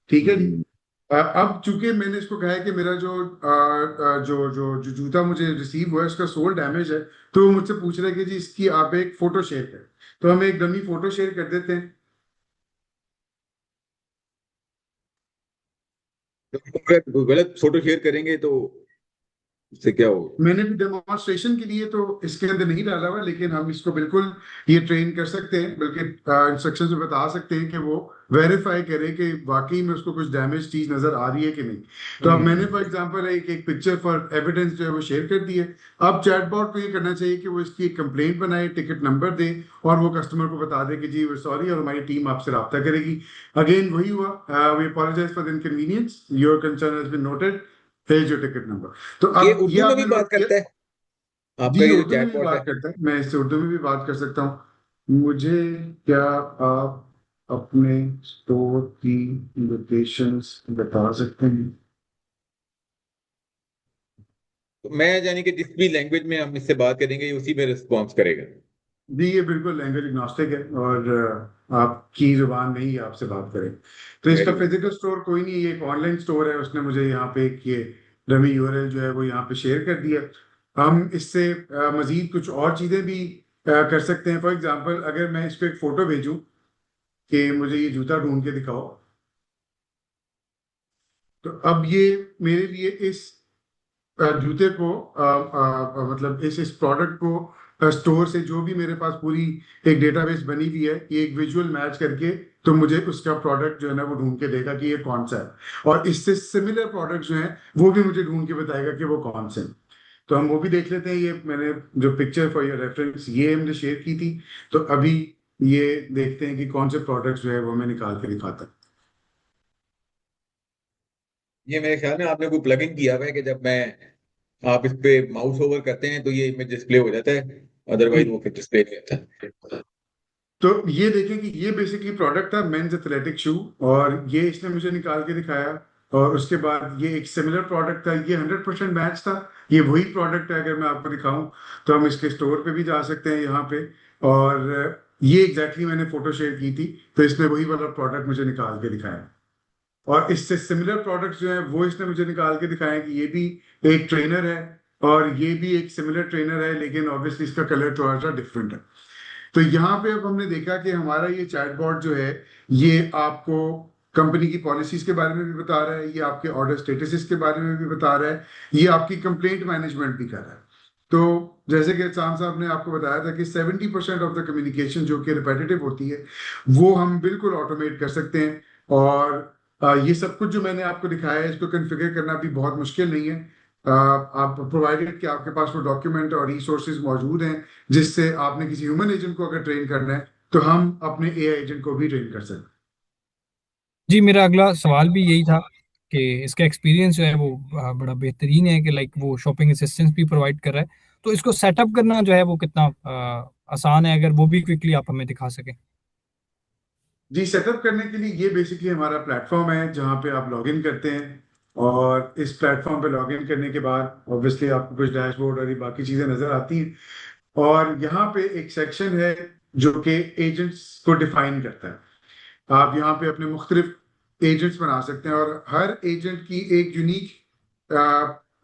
ठीक है जी। हम्म। अब चूंकि मैंने इसको कहा है कि मेरा जो जूता मुझे रिसीव हुआ है उसका सोल डैमेज है, तो वो मुझसे पूछ रहा है कि जी इसकी आप एक फोटो शेयर करें। तो हम एक डमी फोटो शेयर कर देते हैं। तो अगर गलत फोटो शेयर करेंगे तो उससे क्या होगा? मैंने भी डेमोन्स्ट्रेशन के लिए तो इसके अंदर नहीं डाला हुआ, लेकिन हम इसको बिल्कुल ये ट्रेन कर सकते हैं, बल्कि इंस्ट्रक्शंस में बता सकते हैं कि वो वेरीफाई करे कि वाकई में उसको कुछ डैमेज चीज नजर आ रही है कि नहीं। तो अब मैंने हम्म। फॉर एग्जांपल एक एक पिक्चर फॉर एविडेंस जो है वो शेयर कर दी है। अब चैटबॉट को ये करना चाहिए कि वो इसकी एक कंप्लेंट बनाए, टिकट नंबर दे, और वो कस्टमर को बता दे कि जी वो सॉरी और हमारी टीम आपसे रब्ता करेगी। अगेन वही हुआ, we apologize for the inconvenience, your concern has been noted, here your ticket number. तो ये अब ये उर्दू में भी आपने बात नोट किया। करता है आपका जी, ये जो उर्दू में भी चैटबॉट है? बात करता है, मैं इससे उर्दू में भी बात कर सकता हूँ। मुझे क्या आप अपने स्टोर की लोकेशंस बता सकते हैं? तो मैं यानी कि जिस भी लैंग्वेज में हम इससे बात करेंगे ये उसी में रिस्पॉन्स करेगा। जी, ये बिल्कुल लैंग्वेज एग्नोस्टिक है, और आपकी जुबान में ही आपसे बात करें। तो इसका वेरी गुड। फिजिकल स्टोर कोई नहीं है, ये एक ऑनलाइन स्टोर है। उसने मुझे यहाँ पे एक ये डमी यूआरएल जो है वो यहाँ पे शेयर कर दिया। हम इससे मजीद कुछ और चीज़ें भी कर सकते हैं। फॉर एग्जांपल अगर मैं इस पे एक फोटो भेजूं कि मुझे ये जूता ढूंढ के दिखाओ, तो अब ये मेरे लिए इस जूते को मतलब इस प्रोडक्ट को स्टोर से जो भी मेरे पास पूरी एक डेटाबेस बनी हुई है, ये एक विजुअल मैच करके तो मुझे उसका प्रोडक्ट जो है ना वो ढूंढ के देगा कि ये कौन सा है, और इससे सिमिलर प्रोडक्ट जो हैं वो भी मुझे ढूंढ के बताएगा कि वो कौन से हैं। तो हम वो भी देख लेते हैं। ये मैंने जो पिक्चर फॉर योर रेफरेंस ये हमने शेयर की थी, तो अभी ये देखते हैं कि कौन से प्रोडक्ट्स जो है वो मैं निकाल के दिखाता हूँ। ये मेरे ख्याल में आपने कोई प्लगइन किया हुआ है कि जब मैं आप इस पे माउस ओवर करते हैं तो ये इमेज डिस्प्ले हो जाता है, अदरवाइज वो फिर डिस्प्ले नहीं होता। तो ये देखें कि ये बेसिकली प्रोडक्ट था मेंस एथलेटिक शू, और ये इसने मुझे निकाल के दिखाया। और उसके बाद ये एक सिमिलर प्रोडक्ट था, ये 100% मैच था। ये वही प्रोडक्ट है, अगर मैं आपको दिखाऊं तो हम इसके स्टोर पे भी जा सकते हैं यहाँ पे। और ये एग्जैक्टली मैंने फोटो शेयर की थी, तो इसने वही वाला प्रोडक्ट मुझे निकाल के दिखाया। और इससे सिमिलर प्रोडक्ट्स जो है वो इसने मुझे निकाल के दिखाया कि ये भी एक ट्रेनर है, और ये भी एक सिमिलर ट्रेनर है, लेकिन ऑब्वियसली इसका कलर थोड़ा सा डिफरेंट है। तो यहाँ पे अब हमने देखा कि हमारा ये चैटबॉट जो है ये आपको कंपनी की पॉलिसीज के बारे में भी बता रहा है, ये आपके ऑर्डर स्टेटसेस के बारे में भी बता रहा है, ये आपकी कंप्लेंट मैनेजमेंट भी कर रहा है। तो जैसे कि चांद साहब ने आपको बताया था कि 70% ऑफ द कम्युनिकेशन जो कि रिपीटेटिव होती है वो हम बिल्कुल ऑटोमेट कर सकते हैं। और ये सब कुछ जो मैंने आपको दिखाया है इसको कॉन्फ़िगर करना भी बहुत मुश्किल नहीं है। आप प्रोवाइडेड कि आपके पास वो डॉक्यूमेंट और रिसोर्सेज मौजूद हैं जिससे आपने किसी ह्यूमन एजेंट को अगर ट्रेन करना है तो हम अपने एआई एजेंट को भी ट्रेन कर सकते हैं। जी, मेरा अगला सवाल भी यही था कि इसका एक्सपीरियंस जो है वो बड़ा बेहतरीन है कि लाइक वो शॉपिंग असिस्टेंस भी प्रोवाइड कर रहा है। तो इसको सेटअप करना जो है वो कितना आसान है, अगर वो भी क्विकली आप हमें दिखा सकें। जी, सेटअप करने के लिए ये बेसिकली हमारा प्लेटफॉर्म है जहाँ पे आप लॉगिन करते हैं। और इस प्लेटफॉर्म पे लॉगिन करने के बाद ऑब्वियसली आपको कुछ डैशबोर्ड और ये बाकी चीजें नजर आती हैं। और यहाँ पे एक सेक्शन है जो कि एजेंट्स को डिफाइन करता है। आप यहाँ पे अपने मुख्तलिफ एजेंट्स बना सकते हैं, और हर एजेंट की एक यूनिक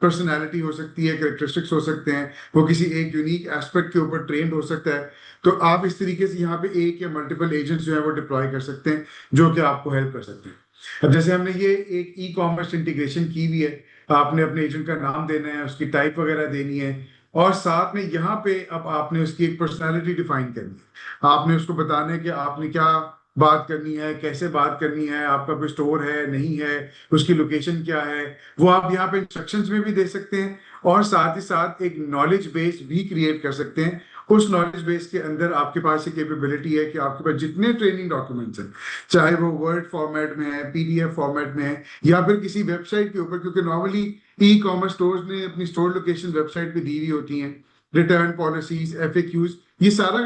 पर्सनैलिटी हो सकती है, करेक्टरिस्टिक्स हो सकते हैं, वो किसी एक यूनिक एस्पेक्ट के ऊपर ट्रेंड हो सकता है। तो आप इस तरीके से यहाँ पे एक या मल्टीपल एजेंट्स जो है वो डिप्लॉय कर सकते हैं जो कि आपको हेल्प कर सकते हैं। अब जैसे हमने ये एक ई कॉमर्स इंटीग्रेशन की हुई है, आपने अपने एजेंट का नाम देना है, उसकी टाइप वगैरह देनी है, और साथ में यहाँ पे अब आपने उसकी एक पर्सनैलिटी डिफाइन करनी है। आपने उसको बताना है कि आपने क्या बात करनी है, कैसे बात करनी है, आपका कोई स्टोर है नहीं है, उसकी लोकेशन क्या है, वो आप यहाँ पे इंस्ट्रक्शंस में भी दे सकते हैं। और साथ ही साथ एक नॉलेज बेस भी क्रिएट कर सकते हैं। उस नॉलेज बेस के अंदर आपके पास ये कैपेबिलिटी है कि आपके पास जितने ट्रेनिंग डॉक्यूमेंट्स हैं, चाहे वो वर्ड फॉर्मेट में है, पीडीएफ फॉर्मेट में है, या फिर किसी वेबसाइट के ऊपर, क्योंकि नॉर्मली ई कॉमर्स स्टोर्स ने अपनी स्टोर लोकेशन वेबसाइट पे दी हुई होती हैं, रिटर्न पॉलिसीज, एफएक्यूज, ये सारा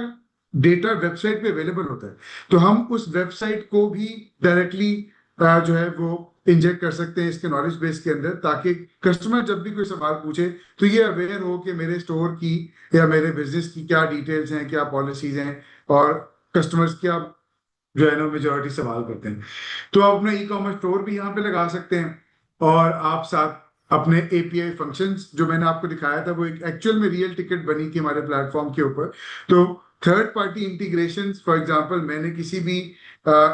डेटा वेबसाइट पे अवेलेबल होता है। तो हम उस वेबसाइट को भी डायरेक्टली जो है वो इंजेक्ट कर सकते हैं इसके नॉलेज बेस के अंदर, ताकि कस्टमर जब भी कोई सवाल पूछे तो ये अवेयर हो कि मेरे स्टोर की या मेरे बिजनेस की क्या डिटेल्स हैं, क्या पॉलिसीज हैं, और कस्टमर्स क्या जो है ना मेजोरिटी सवाल करते हैं। तो आप अपना ई कॉमर्स स्टोर भी यहाँ पे लगा सकते हैं। और आप साथ अपने एपीआई फंक्शंस जो मैंने आपको दिखाया था वो एक एक्चुअल में रियल टिकट बनी थी हमारे प्लेटफॉर्म के ऊपर। तो third party integration, for example मैंने किसी भी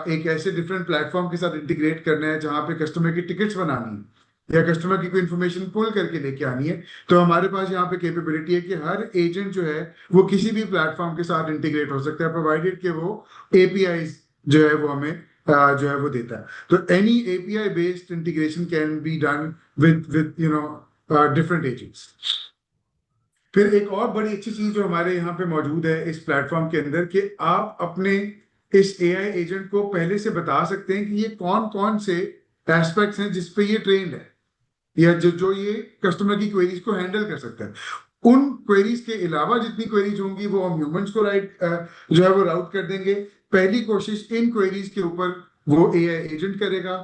एक ऐसे डिफरेंट प्लेटफॉर्म के साथ इंटीग्रेट करना है जहां पे कस्टमर की टिकट्स बनानी है या कस्टमर की कोई इन्फॉर्मेशन पुल करके लेके आनी है, तो हमारे पास यहाँ पे कैपेबिलिटी है कि हर एजेंट जो है वो किसी भी प्लेटफॉर्म के साथ इंटीग्रेट हो सकता है, प्रोवाइडेड कि वो एपीआई जो है वो हमें जो है वो देता है। तो any API based integration can be done with different agents. फिर एक और बड़ी अच्छी चीज जो हमारे यहाँ पे मौजूद है इस प्लेटफॉर्म के अंदर, कि आप अपने इस एआई एजेंट को पहले से बता सकते हैं कि ये कौन कौन से एस्पेक्ट्स हैं जिस पे ये ट्रेंड है, या जो जो ये कस्टमर की क्वेरीज को हैंडल कर सकता है। उन क्वेरीज के अलावा जितनी क्वेरीज होंगी वो हम ह्यूमंस को जो है वो राउट कर देंगे। पहली कोशिश इन क्वेरीज के ऊपर वो एआई एजेंट करेगा।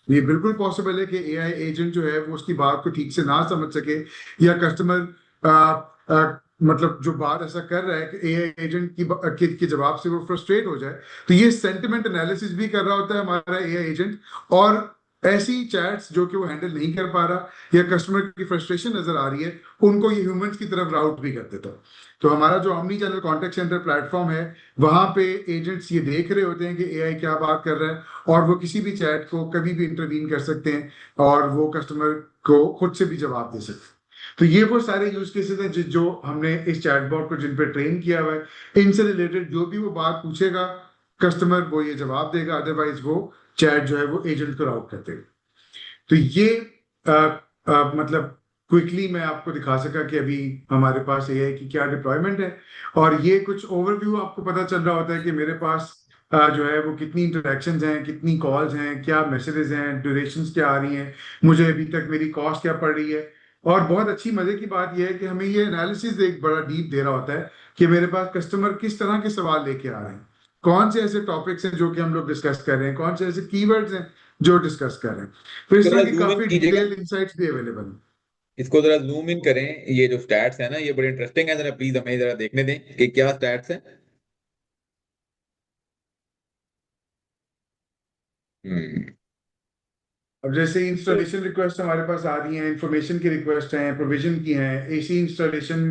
ये बिल्कुल पॉसिबल है कि एआई एजेंट जो है वो उसकी बात को ठीक से ना समझ सके, या कस्टमर मतलब जो बात ऐसा कर रहा है कि एआई एजेंट के जवाब से वो फ्रस्ट्रेट हो जाए, तो ये सेंटिमेंट एनालिसिस भी कर रहा होता है हमारा एआई एजेंट। और ऐसी चैट्स जो कि वो हैंडल नहीं कर पा रहा या कस्टमर की फ्रस्ट्रेशन नजर आ रही है, उनको ये ह्यूमंस की तरफ राउट भी कर देता है। तो हमारा जो omni channel contact centre platform है, वहां पे एजेंट्स ये देख रहे होते हैं कि एआई क्या बात कर रहा है, और वो किसी भी चैट को कभी भी इंटरवीन कर सकते हैं और वो कस्टमर को खुद से भी जवाब दे सकते हैं। तो ये वो सारे यूज केसेस हैं जो हमने इस चैटबॉट को जिन पे ट्रेन किया हुआ है। इनसे रिलेटेड जो भी वो बात पूछेगा कस्टमर वो ये जवाब देगा, अदरवाइज वो चैट जो है वो एजेंट को राउट कर देगा। तो ये मतलब क्विकली मैं आपको दिखा सका कि अभी हमारे पास एआई की क्या डिप्लॉयमेंट है, और ये कुछ ओवरव्यू आपको पता चल रहा होता है कि मेरे पास जो है वो कितनी इंटरेक्शंस हैं, कितनी कॉल्स हैं, क्या मैसेजेस हैं, ड्यूरेशंस क्या आ रही हैं, मुझे अभी तक मेरी कॉस्ट क्या पड़ रही है। और बहुत अच्छी मजे की बात यह है कि हमें ये एनालिसिस एक बड़ा डीप दे रहा होता है कि मेरे पास कस्टमर किस तरह के सवाल लेके आ रहे हैं, कौन से ऐसे टॉपिक्स हैं जो कि हम लोग डिस्कस कर रहे हैं, कौन से ऐसे कीवर्ड्स हैं जो डिस्कस कर रहे हैं। तो इस जरा तरह की जूम इन काफी कीजिएगा, डिटेल्ड इंसाइट्स भी अवेलेबल हैं। इसको जरा जूम इन करें। ये जो स्टैट्स है ना ये बड़े इंटरेस्टिंग है, जरा प्लीज हमें जरा देखने दें कि क्या स्टैट्स हैं। हम्म। अब जैसे तो इंस्टॉलेशन रिक्वेस्ट हमारे पास आ रही हैं, इंफॉर्मेशन की रिक्वेस्ट हैं, प्रोविजन की हैं, एसी इंस्टॉलेशन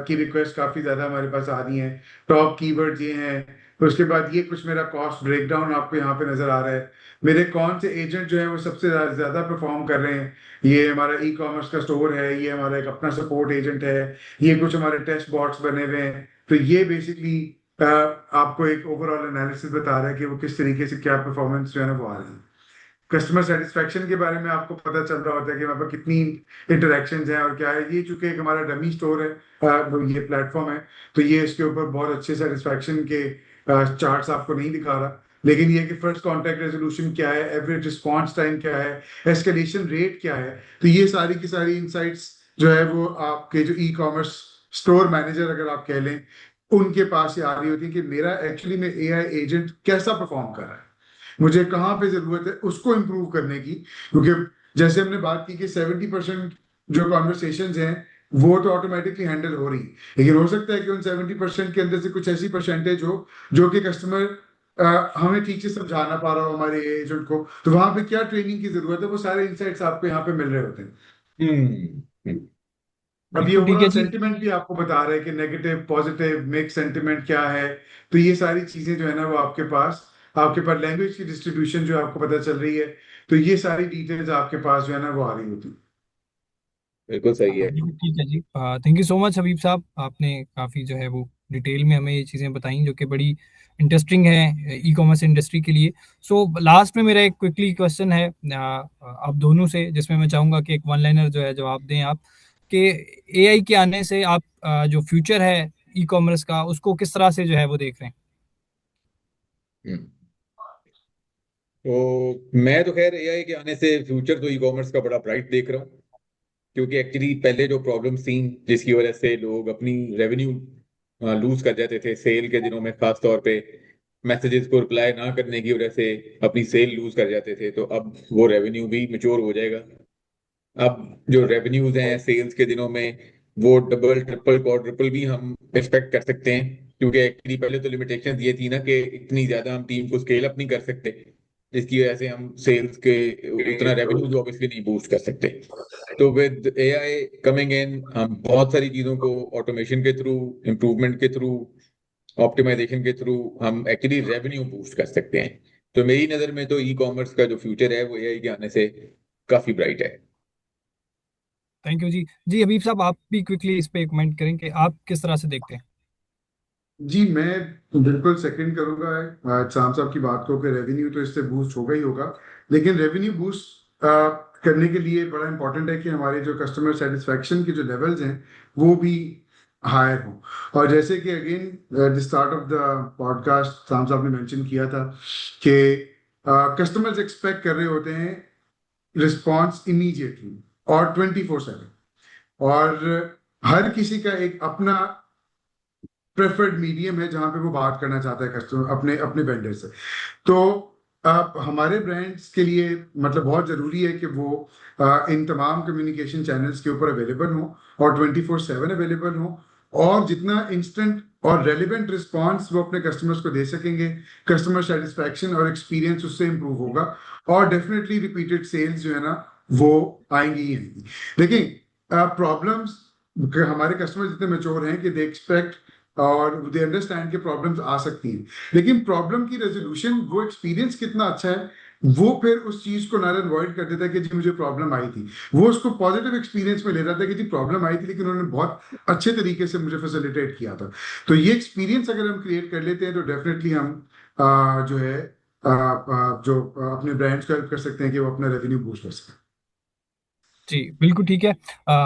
की रिक्वेस्ट काफी ज्यादा हमारे पास आ रही हैं। टॉप कीवर्ड ये हैं। तो उसके बाद ये कुछ मेरा कॉस्ट ब्रेकडाउन आपको यहाँ पे नजर आ रहा है। मेरे कौन से एजेंट जो है वो सबसे ज्यादा परफॉर्म कर रहे हैं। ये हमारा ई कॉमर्स का स्टोर है, ये हमारा एक अपना सपोर्ट एजेंट है, ये कुछ हमारे टेस्ट बॉट्स बने हुए हैं। तो ये बेसिकली आपको एक ओवरऑल एनालिसिस बता रहा है कि वो किस तरीके से क्या परफॉर्मेंस जो है ना वो आ रही है। कस्टमर सेटिस्फेक्शन के बारे में आपको पता चल रहा होता है कि वहाँ पर कितनी इंटरेक्शंस हैं और क्या है। ये चूंकि एक हमारा डमी स्टोर है, ये प्लेटफॉर्म है, तो ये इसके ऊपर बहुत अच्छे सेटिस्फेक्शन के चार्ट्स आपको नहीं दिखा रहा, लेकिन ये कि फर्स्ट कांटेक्ट रेजोल्यूशन क्या है, एवरेज रिस्पांस टाइम क्या है, एस्केलेशन रेट क्या है। तो ये सारी की सारी इंसाइट्स जो है वो आपके जो ई कॉमर्स स्टोर मैनेजर अगर आप कह लें उनके पास ये आ रही होती है कि मेरा एक्चुअली में एआई एजेंट कैसा परफॉर्म कर रहा है, मुझे कहाँ पे जरूरत है उसको इम्प्रूव करने की। क्योंकि जैसे हमने बात की कि 70% जो कॉन्वर्सेशन हैं वो तो ऑटोमेटिकली हैंडल हो रही, लेकिन हो सकता है कि उन 70% के अंदर से कुछ ऐसी परसेंटेज हो जो कि कस्टमर हमें ठीक से समझा ना पा रहा हो हमारे एजेंट को। तो वहां पे क्या ट्रेनिंग की जरूरत है, वो सारे इंसाइट्स आपको यहाँ पे मिल रहे होते हैं। हम्म। अब ये बिल्कुल ठीक है ओवरऑल जी। सेंटिमेंट भी आपको बता रहा है कि नेगेटिव पॉजिटिव मिक्स सेंटिमेंट क्या है। तो ये सारी चीजें जो है ना वो आपके पास लैंग्वेज की डिस्ट्रीब्यूशन जो आपको पता चल रही है। तो ये सारी डिटेल्स आपके पास जो है ना वो आ रही होती बिल्कुल सही है। बिल्कुल ठीक है जी। थैंक यू सो मच हबीब साहब, आपने काफ़ी जो है वो डिटेल में हमें ये चीज़ें बताई जो कि बड़ी इंटरेस्टिंग है ई कॉमर्स इंडस्ट्री के लिए। सो लास्ट में मेरा एक क्विकली क्वेश्चन है आप दोनों से, जिसमें मैं चाहूँगा कि एक वन लाइनर जो है जवाब दें आप, कि एआई के आने से आप जो फ्यूचर है ई कॉमर्स का उसको किस तरह से जो है वो देख रहे हैं। हम्म। तो मैं तो खैर एआई के आने से फ्यूचर तो ई कॉमर्स का बड़ा ब्राइट देख रहा हूँ, क्योंकि एक्चुअली पहले जो प्रॉब्लम्स थी जिसकी वजह से लोग अपनी रेवेन्यू लूज कर जाते थे सेल के दिनों में, खास तौर पे मैसेजेस को रिप्लाई ना करने की वजह से अपनी सेल लूज कर जाते थे, तो अब वो रेवेन्यू भी मेच्योर हो जाएगा। अब जो रेवेन्यूज हैं सेल्स के दिनों में वो डबल ट्रिपल क्वाड्रुपल भी हम एक्सपेक्ट कर सकते हैं, क्योंकि एक्चुअली पहले तो लिमिटेशन ये थी ना कि इतनी ज्यादा हम टीम को स्केल अप नहीं कर सकते, जिसकी वजह से हम सेल्स के उतना रेवेन्यू भी ऑब्वियसली नहीं बूस्ट कर सकते। तो विद एआई कमिंग इन हम बहुत सारी चीजों को ऑटोमेशन के थ्रू, इम्प्रूवमेंट के थ्रू, ऑप्टिमाइजेशन के थ्रू हम एक्चुअली रेवेन्यू बूस्ट कर सकते हैं। तो मेरी नजर में तो ई कॉमर्स का जो फ्यूचर है वो एआई के आने से काफी ब्राइट है। थैंक यू जी। जी हबीब साहब, आप भी क्विकली इस पे कमेंट करें कि आप किस तरह से देखते हैं। जी। मैं बिल्कुल सेकंड करूंगा शाम साहब की बात को कि रेवेन्यू तो इससे बूस्ट होगा ही होगा, लेकिन रेवेन्यू बूस्ट करने के लिए बड़ा इंपॉर्टेंट है कि हमारे जो कस्टमर सेटिस्फेक्शन के जो लेवल्स हैं वो भी हायर हो। और जैसे कि again the start of the podcast शाम साहब ने मेंशन किया था कि कस्टमर्स एक्सपेक्ट कर रहे होते हैं रिस्पॉन्स इमीडिएटली और 24/7, और हर किसी का एक अपना प्रेफर्ड मीडियम है जहां पे वो बात करना चाहता है कस्टमर अपने अपने वेंडर से। तो आप हमारे ब्रांड्स के लिए मतलब बहुत जरूरी है कि वो इन तमाम कम्युनिकेशन चैनल्स के ऊपर अवेलेबल हो और 24/7 अवेलेबल हो, और जितना इंस्टेंट और रेलिवेंट रिस्पांस वो अपने कस्टमर्स को दे सकेंगे, कस्टमर सेटिस्फैक्शन और एक्सपीरियंस उससे इंप्रूव होगा, और डेफिनेटली रिपीटेड सेल्स जो है ना वो आएंगी ही आएंगी। लेकिन प्रॉब्लम्स, हमारे कस्टमर जितने मेच्योर हैं कि दे एक्सपेक्ट और दे अंडरस्टैंड कि प्रॉब्लम्स आ सकती हैं, लेकिन प्रॉब्लम की रेजोल्यूशन वो एक्सपीरियंस कितना अच्छा है वो फिर उस चीज को नल अवॉइड कर देता है कि जी मुझे प्रॉब्लम आई थी, वो उसको पॉजिटिव एक्सपीरियंस में ले रहा था कि जी प्रॉब्लम आई थी लेकिन उन्होंने बहुत अच्छे तरीके से मुझे फैसिलिटेट किया था। तो ये एक्सपीरियंस अगर हम क्रिएट कर लेते हैं तो डेफिनेटली हम जो है जो अपने ब्रांड्स को हेल्प कर सकते हैं कि वो अपना रेवेन्यू बूस्ट कर सकें। जी बिल्कुल ठीक है।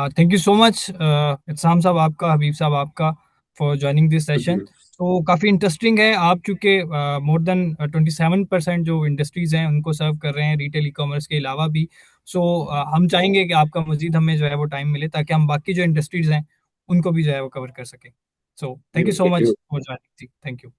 थैंक यू सो मच इत्साम साहब आपका, हबीब साहब आपका, फॉर ज्वाइनिंग दिस सेशन। तो काफ़ी इंटरेस्टिंग है। आप चूंकि मोर देन 27% जो इंडस्ट्रीज हैं उनको सर्व कर रहे हैं रिटेल ई कॉमर्स के अलावा भी। सो हम चाहेंगे कि आपका मजीद हमें जो है वो टाइम मिले ताकि हम बाकी जो इंडस्ट्रीज हैं उनको भी जो है वो कवर कर सकें। So thank you so much for joining जी, थैंक यू।